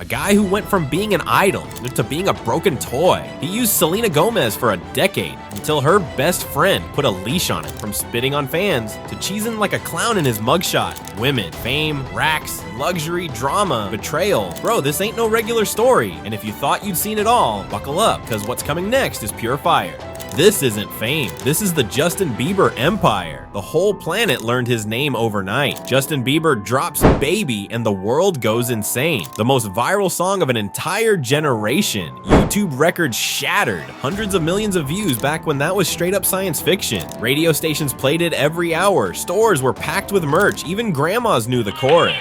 A guy who went from being an idol to being a broken toy. He used Selena Gomez for a decade until her best friend put a leash on him, from spitting on fans to cheesing like a clown in his mugshot. Women, fame, racks, luxury, drama, betrayal. Bro, this ain't no regular story. And if you thought you'd seen it all, buckle up, because what's coming next is pure fire. This isn't fame. This is the Justin Bieber empire. The whole planet learned his name overnight. Justin Bieber drops Baby and the world goes insane. The most viral song of an entire generation. YouTube records shattered. Hundreds of millions of views back when that was straight up science fiction. Radio stations played it every hour. Stores were packed with merch. Even grandmas knew the chorus.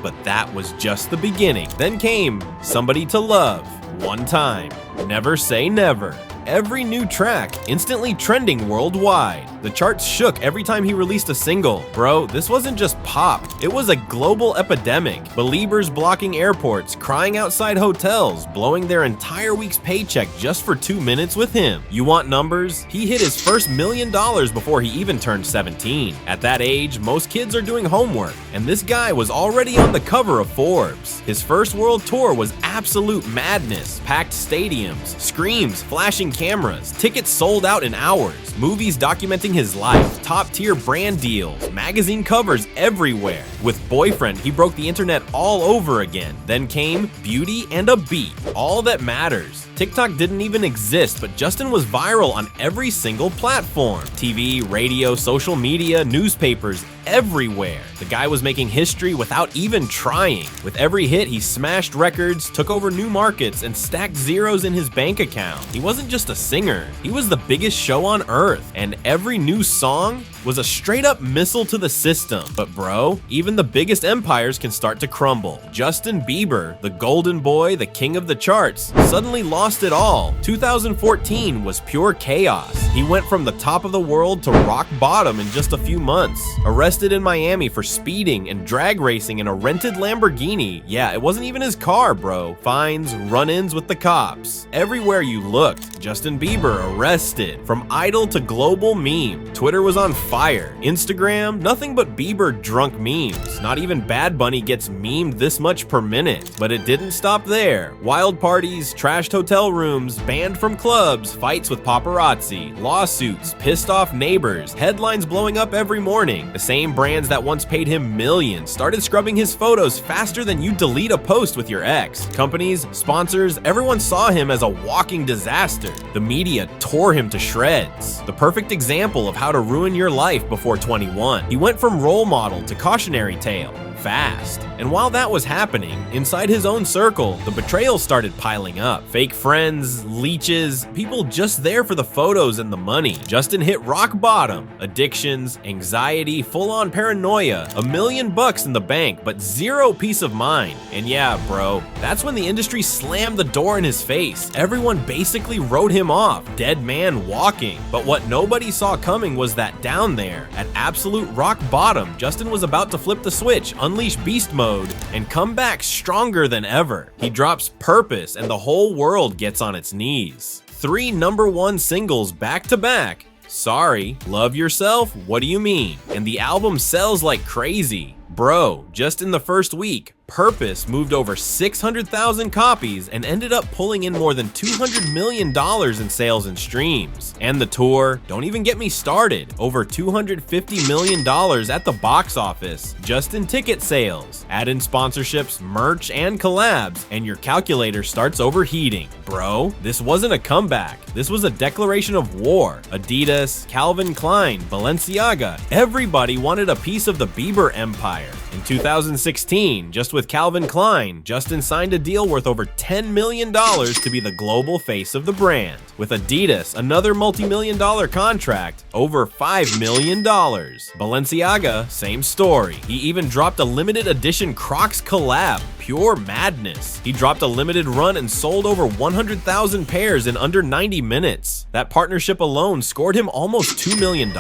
But that was just the beginning. Then came Somebody to Love, One Time, Never Say Never. Every new track instantly trending worldwide. The charts shook every time he released a single. Bro, this wasn't just pop, it was a global epidemic. Believers blocking airports, crying outside hotels, blowing their entire week's paycheck just for 2 minutes with him. You want numbers? He hit his first $1 million before he even turned 17. At that age, most kids are doing homework, and this guy was already on the cover of Forbes. His first world tour was absolute madness. Packed stadiums, screams, flashing cameras, tickets sold out in hours, movies documenting his life, top-tier brand deals, magazine covers everywhere. With Boyfriend, he broke the internet all over again. Then came Beauty and a Beat, All That Matters. TikTok didn't even exist, but Justin was viral on every single platform. TV, radio, social media, newspapers, everywhere. The guy was making history without even trying. With every hit, he smashed records, took over new markets, and stacked zeros in his bank account. He wasn't just a singer, he was the biggest show on earth, and every new song was a straight-up missile to the system. But bro, even the biggest empires can start to crumble. Justin Bieber, the golden boy, the king of the charts, suddenly lost it all. 2014 was pure chaos. He went from the top of the world to rock bottom in just a few months. Arrested in Miami for speeding and drag racing in a rented Lamborghini. Yeah, it wasn't even his car, bro. Fines, run-ins with the cops. Everywhere you looked, Justin Bieber arrested. From idol to global meme. Twitter was on fire. Instagram, nothing but Bieber drunk memes. Not even Bad Bunny gets memed this much per minute. But it didn't stop there. Wild parties, trashed hotel rooms, banned from clubs, fights with paparazzi, lawsuits, pissed off neighbors, headlines blowing up every morning. The same brands that once paid him millions started scrubbing his photos faster than you delete a post with your ex. Companies, sponsors, everyone saw him as a walking disaster. The media tore him to shreds. The perfect example of how to ruin your life before 21. He went from role model to cautionary tale fast. And while that was happening, inside his own circle, the betrayal started piling up. Fake friends, leeches, people just there for the photos and the money. Justin hit rock bottom. Addictions, anxiety, full-on paranoia, $1 million in the bank, but zero peace of mind. And yeah, bro, that's when the industry slammed the door in his face. Everyone basically wrote him off, dead man walking. But what nobody saw coming was that down there, at absolute rock bottom, Justin was about to flip the switch, unleash beast mode, and come back stronger than ever. He drops Purpose and the whole world gets on its knees. 3 #1 singles back to back. Sorry, Love Yourself, What Do You Mean? And the album sells like crazy. Bro, just in the first week, Purpose moved over 600,000 copies and ended up pulling in more than $200 million in sales and streams. And the tour, don't even get me started, over $250 million at the box office, just in ticket sales. Add in sponsorships, merch, and collabs, and your calculator starts overheating. Bro, this wasn't a comeback. This was a declaration of war. Adidas, Calvin Klein, Balenciaga, everybody wanted a piece of the Bieber empire. In 2016, just with Calvin Klein, Justin signed a deal worth over $10 million to be the global face of the brand. With Adidas, another multi-million-dollar contract, over $5 million. Balenciaga, same story. He even dropped a limited edition Crocs collab, pure madness. He dropped a limited run and sold over 100,000 pairs in under 90 minutes. That partnership alone scored him almost $2 million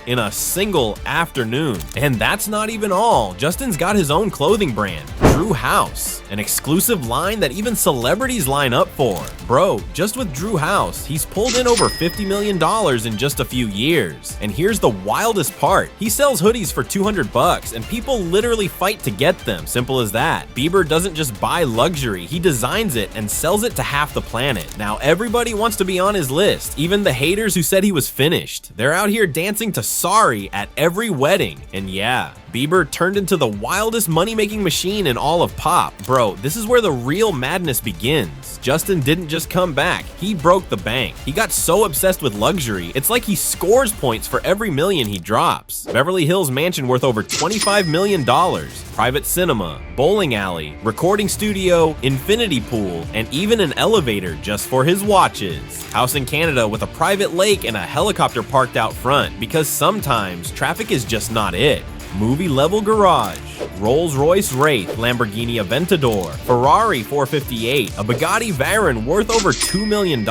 in a single afternoon. And that's not even all. Justin's got his own clothing brand, Drew House, an exclusive line that even celebrities line up for. Bro, just with Drew House, he's pulled in over $50 million in just a few years. And here's the wildest part. He sells hoodies for $200 and people literally fight to get them, simple as that. Bieber doesn't just buy luxury, he designs it and sells it to half the planet. Now everybody wants to be on his list, even the haters who said he was finished. They're out here dancing to Sorry at every wedding. And yeah, Bieber turned into the wildest money-making machine in all of pop. Bro, this is where the real madness begins. Justin didn't just come back, he broke the bank. He got so obsessed with luxury, it's like he scores points for every million he drops. Beverly Hills mansion worth over $25 million, private cinema, bowling alley, recording studio, infinity pool, and even an elevator just for his watches. House in Canada with a private lake and a helicopter parked out front, because sometimes traffic is just not it. Movie-level garage, Rolls-Royce Wraith, Lamborghini Aventador, Ferrari 458, a Bugatti Veyron worth over $2 million,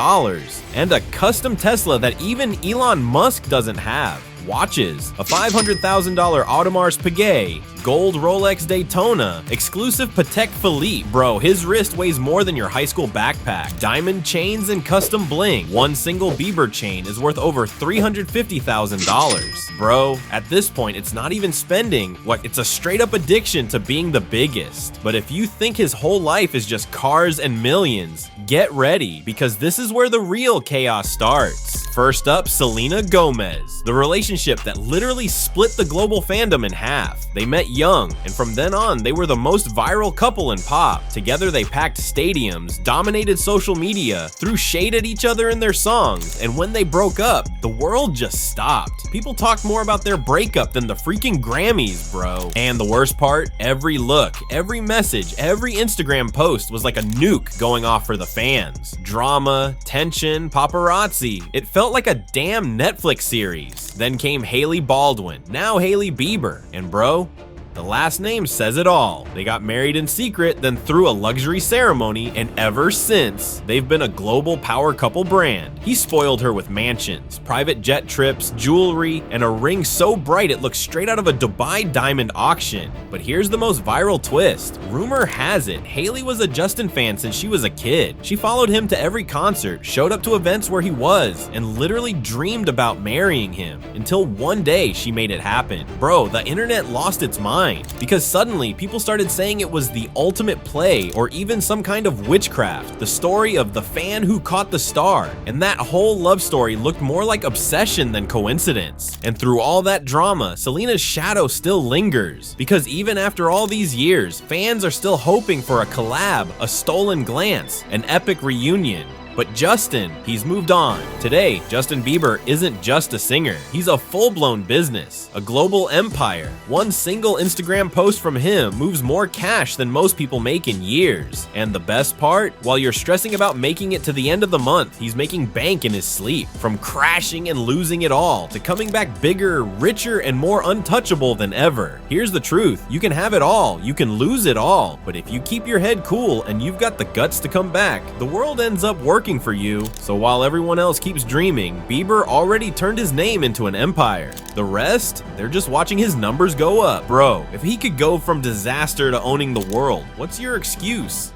and a custom Tesla that even Elon Musk doesn't have. Watches, a $500,000 Audemars Piguet, gold Rolex Daytona, exclusive Patek Philippe. Bro, his wrist weighs more than your high school backpack. Diamond chains and custom bling. One single Bieber chain is worth over $350,000. Bro, at this point, it's not even spending. It's a straight up addiction to being the biggest. But if you think his whole life is just cars and millions, get ready, because this is where the real chaos starts. First up, Selena Gomez. The relationship that literally split the global fandom in half. They met young, and from then on, they were the most viral couple in pop. Together, they packed stadiums, dominated social media, threw shade at each other in their songs, and when they broke up, the world just stopped. People talked more about their breakup than the freaking Grammys, bro. And the worst part, every look, every message, every Instagram post was like a nuke going off for the fans. Drama, tension, paparazzi. It felt like a damn Netflix series. Then came Hailey Baldwin, now Hailey Bieber, and bro, the last name says it all. They got married in secret, then threw a luxury ceremony, and ever since, they've been a global power couple brand. He spoiled her with mansions, private jet trips, jewelry, and a ring so bright it looks straight out of a Dubai diamond auction. But here's the most viral twist. Rumor has it, Hailey was a Justin fan since she was a kid. She followed him to every concert, showed up to events where he was, and literally dreamed about marrying him, until one day she made it happen. Bro, the internet lost its mind, because suddenly people started saying it was the ultimate play or even some kind of witchcraft, the story of the fan who caught the star. And that whole love story looked more like obsession than coincidence. And through all that drama, Selena's shadow still lingers, because even after all these years, fans are still hoping for a collab, a stolen glance, an epic reunion. But Justin, he's moved on. Today, Justin Bieber isn't just a singer. He's a full-blown business, a global empire. One single Instagram post from him moves more cash than most people make in years. And the best part? While you're stressing about making it to the end of the month, he's making bank in his sleep. From crashing and losing it all, to coming back bigger, richer, and more untouchable than ever. Here's the truth, you can have it all, you can lose it all, but if you keep your head cool and you've got the guts to come back, the world ends up working for you. So while everyone else keeps dreaming, Bieber already turned his name into an empire. The rest, they're just watching his numbers go up. Bro, if he could go from disaster to owning the world, what's your excuse?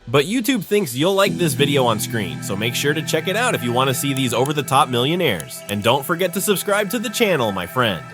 But YouTube thinks you'll like this video on screen, so make sure to check it out if you want to see these over-the-top millionaires. And don't forget to subscribe to the channel, my friend.